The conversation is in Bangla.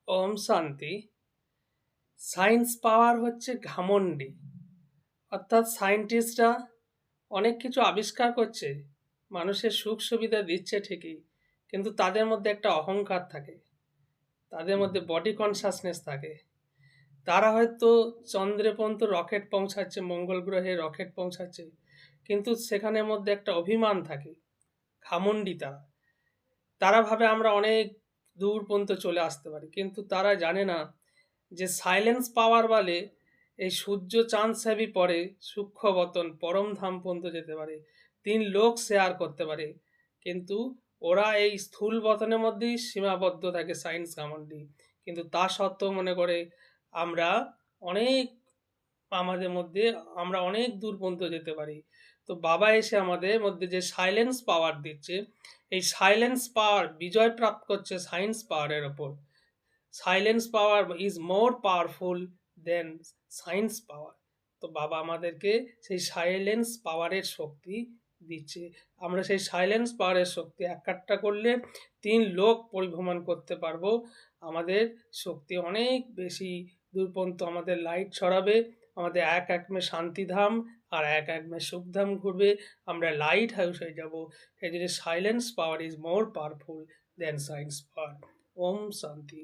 ওম শান্তি। সায়েন্স পাওয়ার হচ্ছে ঘামন্ডি। অর্থাৎ সায়েন্টিস্টরা অনেক কিছু আবিষ্কার করছে, মানুষের সুখ সুবিধা দিচ্ছে ঠিকই, কিন্তু তাদের মধ্যে একটা অহংকার থাকে, তাদের মধ্যে বডি কনসাসনেস থাকে। তারা হয়তো চন্দ্রে পর্যন্ত রকেট পৌঁছাচ্ছে, মঙ্গল গ্রহে রকেট পৌঁছাচ্ছে, কিন্তু সেখানের মধ্যে একটা অভিমান থাকে, ঘামন্ডি তারা। তারা ভাবে আমরা অনেক দূর পর্যন্ত চলে আসতে পারি, কিন্তু তারা জানে না যে সাইলেন্স পাওয়ার বলে এই সূর্য চাঁদ সেবি পরে সূক্ষ্মবতন পরমধাম পর্যন্ত যেতে পারে, 3 লোক শেয়ার করতে পারে। কিন্তু ওরা এই স্থূল বতনের মধ্যেই সীমাবদ্ধ থাকে, সায়েন্স ঘামন্ডি। কিন্তু তা সত্ত্বেও মনে করে আমরা অনেক, আমাদের মধ্যে আমরা অনেক দূর পর্যন্ত যেতে পারি। তো বাবা এসে আমাদের মধ্যে যে সাইলেন্স পাওয়ার দিচ্ছে, এই সাইলেন্স পাওয়ার বিজয় প্রাপ্ত করছে সায়েন্স পাওয়ারের ওপর। Silence power is more powerful than science power. তো বাবা আমাদেরকে সেই সাইলেন্স পাওয়ারের শক্তি দিচ্ছে। আমরা সেই সাইলেন্স পাওয়ারের শক্তি একাট্টা করলে 3 লোক পরিভ্রমণ করতে পারবো। আমাদের শক্তি অনেক বেশি দূর পর্যন্ত আমাদের লাইট ছড়াবে। আমাদের এক একমে শান্তিধাম আর এক একমে সুখধাম ঘুরবে। আমরা লাইট হাউস হয়ে যাব। এই জন্য silence power is more powerful than science power. ওম শান্তি।